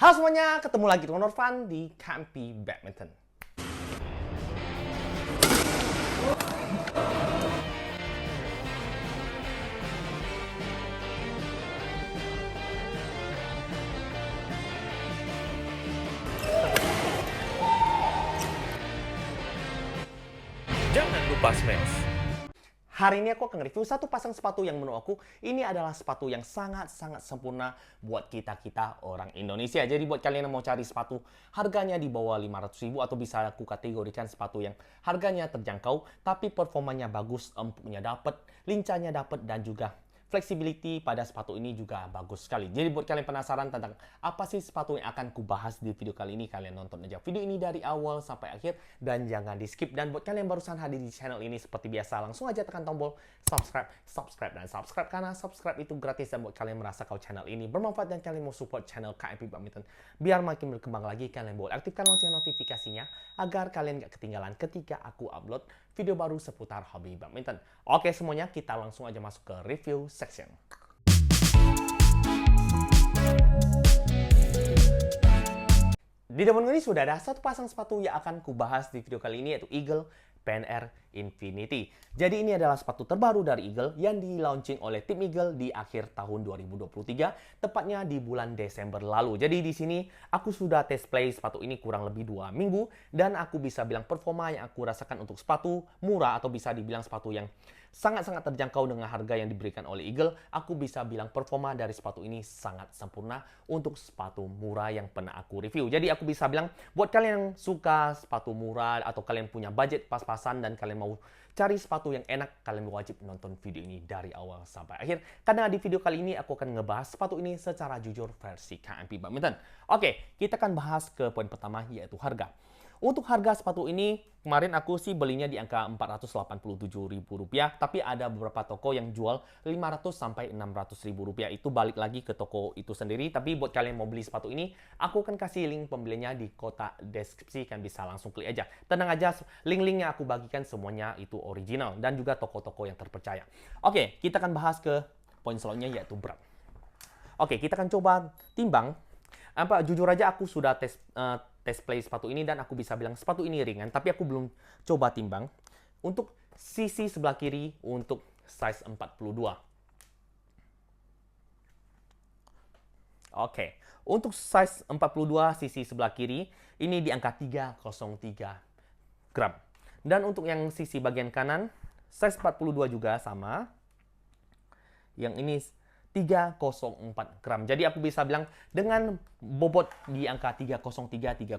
Halo semuanya, ketemu lagi dengan Norvan di Kampi Badminton. Jangan lupa smash. Hari ini aku akan review satu pasang sepatu yang menurut aku ini adalah sepatu yang sangat-sangat sempurna buat kita-kita orang Indonesia. Jadi buat kalian yang mau cari sepatu harganya di bawah 500.000 atau bisa aku kategorikan sepatu yang harganya terjangkau tapi performanya bagus, empuknya dapat, lincahnya dapat dan juga flexibility pada sepatu ini juga bagus sekali. Jadi buat kalian penasaran tentang apa sih sepatu yang akan kubahas di video kali ini, kalian nonton aja video ini dari awal sampai akhir dan jangan di skip. Dan buat kalian yang barusan hadir di channel ini seperti biasa, langsung aja tekan tombol subscribe karena subscribe itu gratis dan buat kalian merasa kalau channel ini bermanfaat dan kalian mau support channel KMP Badminton biar makin berkembang lagi, kalian boleh aktifkan lonceng notifikasinya agar kalian gak ketinggalan ketika aku upload video baru seputar hobi badminton. Oke semuanya, kita langsung aja masuk ke review section. Di depan ini sudah ada satu pasang sepatu yang akan kubahas di video kali ini, yaitu Eagle PNR Infinity. Jadi ini adalah sepatu terbaru dari Eagle yang di-launching oleh tim Eagle di akhir tahun 2023, tepatnya di bulan Desember lalu. Jadi di sini aku sudah test play sepatu ini kurang lebih 2 minggu dan aku bisa bilang performa yang aku rasakan untuk sepatu murah atau bisa dibilang sepatu yang sangat-sangat terjangkau dengan harga yang diberikan oleh Eagle, aku bisa bilang performa dari sepatu ini sangat sempurna untuk sepatu murah yang pernah aku review. Jadi aku bisa bilang buat kalian yang suka sepatu murah atau kalian punya budget pas-pasan dan kalian mau cari sepatu yang enak, kalian wajib nonton video ini dari awal sampai akhir. Karena di video kali ini aku akan ngebahas sepatu ini secara jujur versi KMP Badminton. Oke, kita akan bahas ke poin pertama yaitu harga. Untuk harga sepatu ini, kemarin aku sih belinya di angka Rp487.000, tapi ada beberapa toko yang jual Rp500 sampai Rp600.000. Itu balik lagi ke toko itu sendiri, tapi buat kalian yang mau beli sepatu ini, aku akan kasih link pembelinya di kotak deskripsi, kan bisa langsung klik aja. Tenang aja, link-link yang aku bagikan semuanya itu original dan juga toko-toko yang terpercaya. Oke, kita akan bahas ke poin selanjutnya yaitu berat. Oke, kita akan coba timbang. Jujur aja aku sudah test play sepatu ini dan aku bisa bilang sepatu ini ringan, tapi aku belum coba timbang. Untuk sisi sebelah kiri untuk size 42. Oke, untuk size 42 sisi sebelah kiri ini di angka 303 gram. Dan untuk yang sisi bagian kanan size 42 juga sama. Yang ini 304 gram. Jadi aku bisa bilang dengan bobot di angka 303, 304,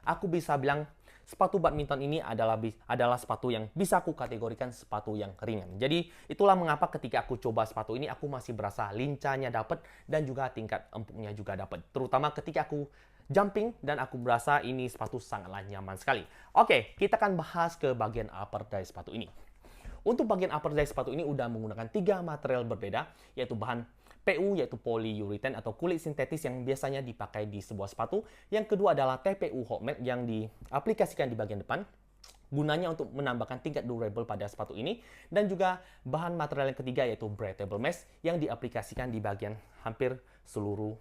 aku bisa bilang sepatu badminton ini adalah sepatu yang bisa aku kategorikan sepatu yang ringan. Jadi itulah mengapa ketika aku coba sepatu ini aku masih berasa lincahnya dapat dan juga tingkat empuknya juga dapat. Terutama ketika aku jumping dan aku berasa ini sepatu sangatlah nyaman sekali. Oke, kita akan bahas ke bagian upper dari sepatu ini. Untuk bagian upper dari sepatu ini udah menggunakan 3 material berbeda, yaitu bahan PU, yaitu polyurethane atau kulit sintetis yang biasanya dipakai di sebuah sepatu. Yang kedua adalah TPU hot melt yang diaplikasikan di bagian depan, gunanya untuk menambahkan tingkat durable pada sepatu ini. Dan juga bahan material yang ketiga yaitu breathable mesh yang diaplikasikan di bagian hampir seluruh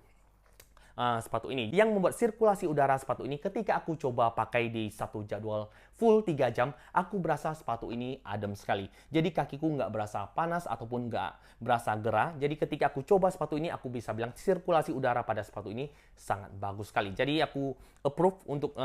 sepatu ini, yang membuat sirkulasi udara sepatu ini ketika aku coba pakai di satu jadwal full 3 jam, aku berasa sepatu ini adem sekali. Jadi kakiku nggak berasa panas ataupun nggak berasa gerah. Jadi ketika aku coba sepatu ini, aku bisa bilang sirkulasi udara pada sepatu ini sangat bagus sekali. Jadi aku approve untuk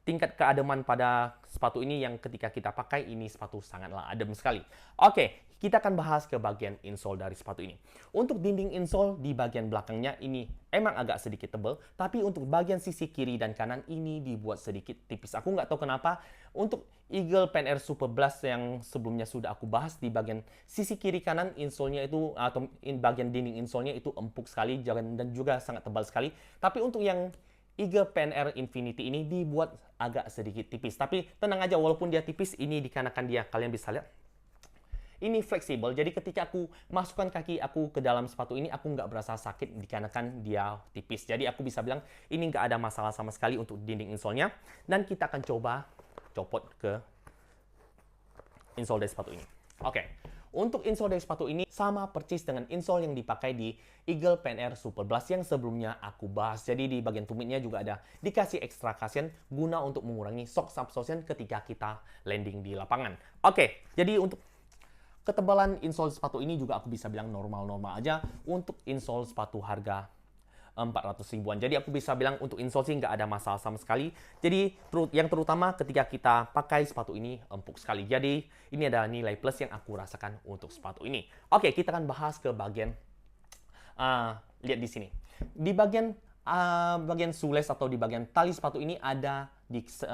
tingkat keademan pada sepatu ini yang ketika kita pakai ini sepatu sangatlah adem sekali. Oke, kita akan bahas ke bagian insole dari sepatu ini. Untuk dinding insole di bagian belakangnya ini emang agak sedikit tebal, tapi untuk bagian sisi kiri dan kanan ini dibuat sedikit tipis. Aku nggak tahu kenapa untuk Eagle PNR Super Blast yang sebelumnya sudah aku bahas di bagian sisi kiri kanan insole-nya itu atau bagian dinding insole-nya itu empuk sekali dan juga sangat tebal sekali. Tapi untuk yang Eagle PNR Infinity ini dibuat agak sedikit tipis. Tapi tenang aja, walaupun dia tipis, ini dikarenakan dia, kalian bisa lihat, ini fleksibel. Jadi ketika aku masukkan kaki aku ke dalam sepatu ini, aku nggak berasa sakit dikarenakan dia tipis. Jadi aku bisa bilang ini nggak ada masalah sama sekali untuk dinding insole-nya. Dan kita akan coba copot ke insole dari sepatu ini. Oke. Untuk insole dari sepatu ini sama persis dengan insole yang dipakai di Eagle Pen Air Super Blast yang sebelumnya aku bahas. Jadi di bagian tumitnya juga ada dikasih extra cushion guna untuk mengurangi shock absorption ketika kita landing di lapangan. Oke, jadi untuk ketebalan insole sepatu ini juga aku bisa bilang normal-normal aja untuk insole sepatu harga 400 ribuan. Jadi aku bisa bilang untuk insole sih nggak ada masalah sama sekali. Jadi yang terutama ketika kita pakai sepatu ini empuk sekali. Jadi ini adalah nilai plus yang aku rasakan untuk sepatu ini. Oke, kita akan bahas ke bagian lihat di sini. Di bagian shoelace atau di bagian tali sepatu ini ada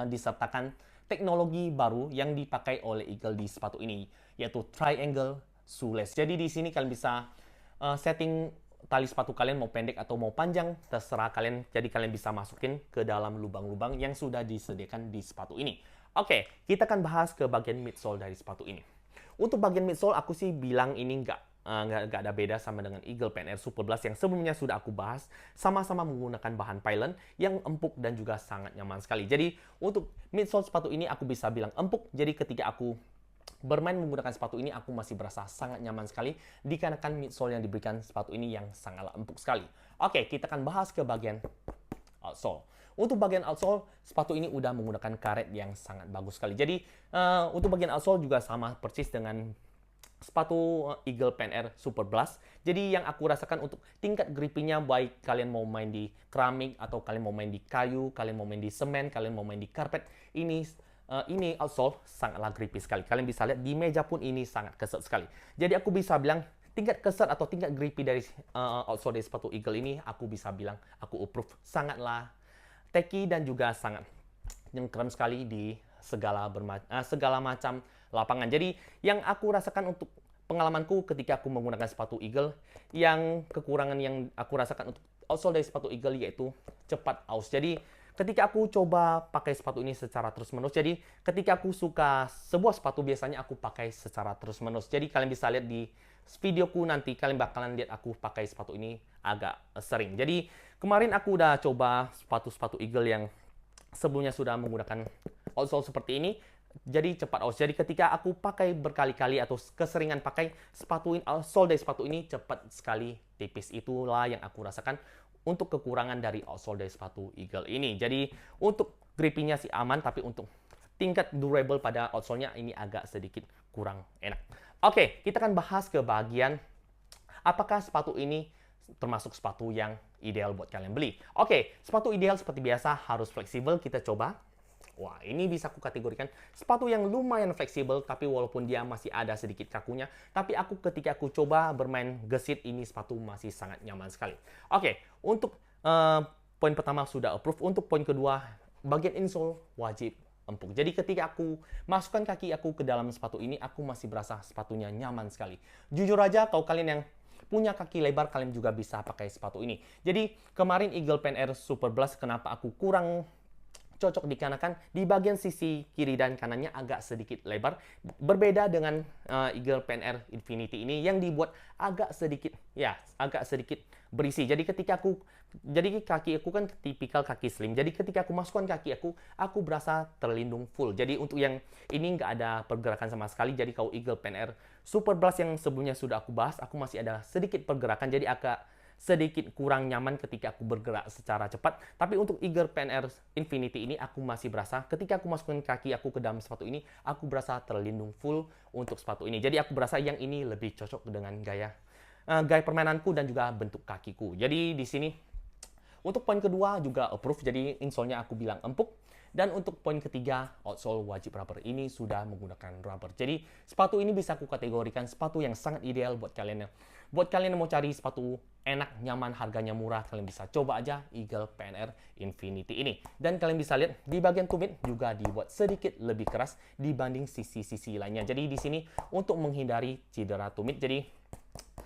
disertakan teknologi baru yang dipakai oleh Eagle di sepatu ini, yaitu triangle shoelace. Jadi di sini kalian bisa setting tali sepatu kalian mau pendek atau mau panjang, terserah kalian. Jadi kalian bisa masukin ke dalam lubang-lubang yang sudah disediakan di sepatu ini. Oke, kita akan bahas ke bagian midsole dari sepatu ini. Untuk bagian midsole, aku sih bilang ini nggak ada beda sama dengan Eagle Pen Air Super Blast yang sebelumnya sudah aku bahas. Sama-sama menggunakan bahan pylon yang empuk dan juga sangat nyaman sekali. Jadi untuk midsole sepatu ini aku bisa bilang empuk. Jadi ketika aku bermain menggunakan sepatu ini, aku masih berasa sangat nyaman sekali dikarenakan midsole yang diberikan sepatu ini yang sangatlah empuk sekali. Oke, kita akan bahas ke bagian outsole. Untuk bagian outsole, sepatu ini udah menggunakan karet yang sangat bagus sekali. Jadi untuk bagian outsole juga sama persis dengan sepatu Eagle Pen Air Super Blast. Jadi yang aku rasakan untuk tingkat grippingnya, baik kalian mau main di keramik atau kalian mau main di kayu, kalian mau main di semen, kalian mau main di karpet, ini outsole sangatlah grippy sekali. Kalian bisa lihat di meja pun ini sangat keset sekali. Jadi aku bisa bilang tingkat keset atau tingkat grippy dari outsole dari sepatu Eagle ini, aku bisa bilang aku approve, sangatlah tacky dan juga sangat nyengkram sekali di segala macam lapangan. Jadi yang aku rasakan untuk pengalamanku ketika aku menggunakan sepatu Eagle, yang kekurangan yang aku rasakan untuk outsole dari sepatu Eagle yaitu cepat aus. Jadi ketika aku coba pakai sepatu ini secara terus-menerus, jadi ketika aku suka sebuah sepatu, biasanya aku pakai secara terus-menerus. Jadi kalian bisa lihat di videoku nanti, kalian bakalan lihat aku pakai sepatu ini agak sering. Jadi kemarin aku udah coba sepatu-sepatu Eagle yang sebelumnya sudah menggunakan outsole seperti ini, jadi cepat aus. Jadi ketika aku pakai berkali-kali atau keseringan pakai sepatu outsole dari sepatu ini, cepat sekali tipis. Itulah yang aku rasakan untuk kekurangan dari outsole dari sepatu Eagle ini. Jadi untuk grippingnya sih aman, tapi untuk tingkat durable pada outsole-nya ini agak sedikit kurang enak. Oke, kita akan bahas ke bagian apakah sepatu ini termasuk sepatu yang ideal buat kalian beli. Oke, sepatu ideal seperti biasa harus fleksibel. Kita coba. Wah, ini bisa aku kategorikan sepatu yang lumayan fleksibel, tapi walaupun dia masih ada sedikit kakunya, tapi ketika aku coba bermain gesit, ini sepatu masih sangat nyaman sekali. Oke, untuk poin pertama sudah approve. Untuk poin kedua, bagian insole wajib empuk. Jadi ketika aku masukkan kaki aku ke dalam sepatu ini, aku masih berasa sepatunya nyaman sekali. Jujur aja, kalau kalian yang punya kaki lebar, kalian juga bisa pakai sepatu ini. Jadi kemarin Eagle Pen Air Super Blast, kenapa aku kurang cocok dikarenakan di bagian sisi kiri dan kanannya agak sedikit lebar, berbeda dengan Eagle Pen Air Infinity ini yang dibuat agak sedikit berisi. Jadi kaki aku kan tipikal kaki slim. Jadi ketika aku masukkan kaki aku berasa terlindung full. Jadi untuk yang ini nggak ada pergerakan sama sekali. Jadi kalau Eagle Pen Air Super Blast yang sebelumnya sudah aku bahas, aku masih ada sedikit pergerakan. Jadi agak sedikit kurang nyaman ketika aku bergerak secara cepat. Tapi untuk Eagle Pen Air Infinity ini aku masih berasa ketika aku masukkan kaki aku ke dalam sepatu ini, aku berasa terlindung full untuk sepatu ini. Jadi aku berasa yang ini lebih cocok dengan gaya permainanku dan juga bentuk kakiku. Jadi di sini untuk poin kedua juga approve. Jadi insole-nya aku bilang empuk. Dan untuk poin ketiga, outsole wajib rubber. Ini sudah menggunakan rubber. Jadi sepatu ini bisa aku kategorikan sepatu yang sangat ideal buat kalian yang mau cari sepatu enak, nyaman, harganya murah. Kalian bisa coba aja Eagle Pen Air Infinity ini. Dan kalian bisa lihat di bagian tumit juga dibuat sedikit lebih keras dibanding sisi-sisi lainnya. Jadi di sini untuk menghindari cedera tumit. Jadi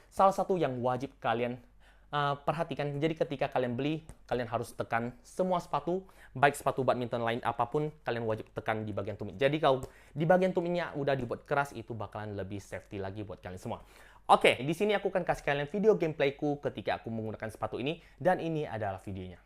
salah satu yang wajib kalian perhatikan, jadi ketika kalian beli, kalian harus tekan semua sepatu, baik sepatu badminton lain apapun, kalian wajib tekan di bagian tumit. Jadi kalau di bagian tumitnya udah dibuat keras, itu bakalan lebih safety lagi buat kalian semua. Oke, di sini aku akan kasih kalian video gameplayku ketika aku menggunakan sepatu ini, dan ini adalah videonya.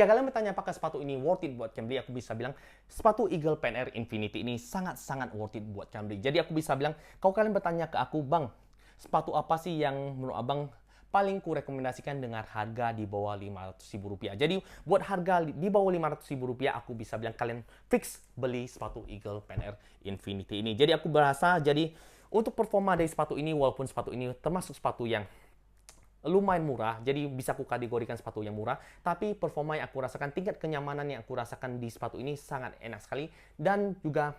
Jika kalian bertanya apakah sepatu ini worth it buat kalian beli, aku bisa bilang sepatu Eagle Pen Air Infinity ini sangat-sangat worth it buat kalian beli. Jadi aku bisa bilang, kalau kalian bertanya ke aku, Bang, sepatu apa sih yang menurut abang paling ku rekomendasikan dengan harga di bawah Rp500.000. Jadi buat harga di bawah Rp500.000, aku bisa bilang kalian fix beli sepatu Eagle Pen Air Infinity ini. Jadi aku berasa, jadi untuk performa dari sepatu ini, walaupun sepatu ini termasuk sepatu yang lumayan murah, jadi bisa aku kategorikan sepatu yang murah, tapi performa yang aku rasakan, tingkat kenyamanan yang aku rasakan di sepatu ini sangat enak sekali, dan juga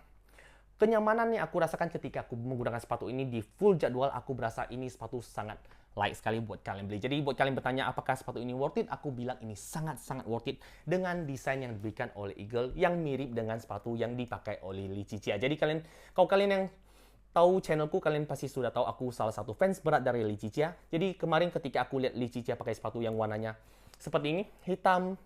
kenyamanan yang aku rasakan ketika aku menggunakan sepatu ini di full jadwal, aku berasa ini sepatu sangat light sekali buat kalian beli. Jadi buat kalian bertanya apakah sepatu ini worth it, aku bilang ini sangat-sangat worth it dengan desain yang diberikan oleh Eagle yang mirip dengan sepatu yang dipakai oleh Lee Ciccia. Jadi kalau kalian yang tahu channelku, kalian pasti sudah tahu aku salah satu fans berat dari Lee Ciccia. Jadi kemarin ketika aku lihat Lee Ciccia pakai sepatu yang warnanya seperti ini, hitam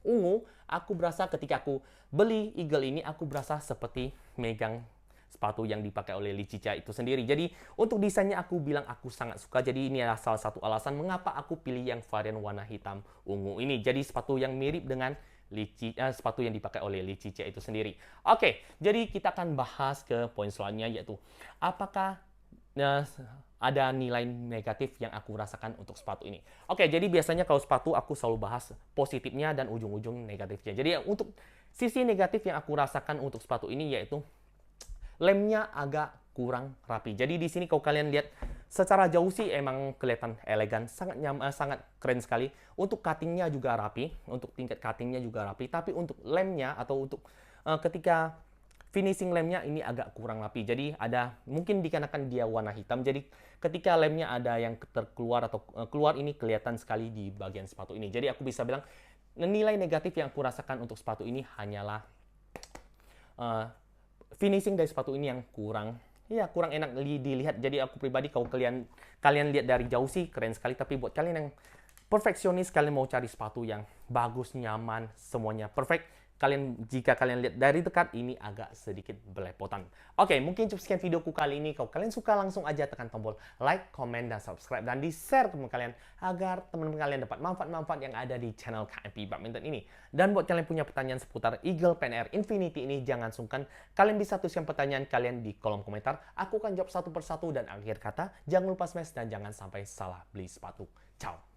ungu, aku berasa ketika aku beli Eagle ini, aku berasa seperti megang sepatu yang dipakai oleh Lee Ciccia itu sendiri. Jadi untuk desainnya aku bilang aku sangat suka. Jadi ini adalah salah satu alasan mengapa aku pilih yang varian warna hitam ungu ini. Jadi sepatu yang mirip dengan sepatu yang dipakai oleh Lee Ciccia itu sendiri. Oke, jadi kita akan bahas ke poin selanjutnya, yaitu apakah ada nilai negatif yang aku rasakan untuk sepatu ini. Oke, jadi biasanya kalau sepatu aku selalu bahas positifnya dan ujung-ujung negatifnya. Jadi untuk sisi negatif yang aku rasakan untuk sepatu ini, yaitu lemnya agak kurang rapi. Jadi di sini kalau kalian lihat secara jauh sih emang kelihatan elegan, sangat keren sekali. Untuk cuttingnya juga rapi, untuk tingkat cuttingnya juga rapi. Tapi untuk lemnya atau untuk ketika finishing lemnya ini agak kurang rapi. Jadi ada mungkin dikarenakan dia warna hitam. Jadi ketika lemnya ada yang terkeluar atau keluar, ini kelihatan sekali di bagian sepatu ini. Jadi aku bisa bilang nilai negatif yang aku rasakan untuk sepatu ini hanyalah finishing dari sepatu ini yang kurang enak dilihat. Jadi aku pribadi, kalau kalian lihat dari jauh sih keren sekali, tapi buat kalian yang perfeksionis, kalian mau cari sepatu yang bagus, nyaman, semuanya perfect, jika kalian lihat dari dekat, ini agak sedikit belepotan. Oke, mungkin cukup sekian videoku kali ini. Kalau kalian suka, langsung aja tekan tombol like, comment, dan subscribe, dan di-share ke teman kalian agar teman-teman kalian dapat manfaat-manfaat yang ada di channel KMP Badminton ini. Dan buat kalian punya pertanyaan seputar Eagle Pen Air Infinity ini, jangan sungkan, kalian bisa tuliskan pertanyaan kalian di kolom komentar. Aku akan jawab satu persatu, dan akhir kata, jangan lupa smash dan jangan sampai salah beli sepatu. Ciao!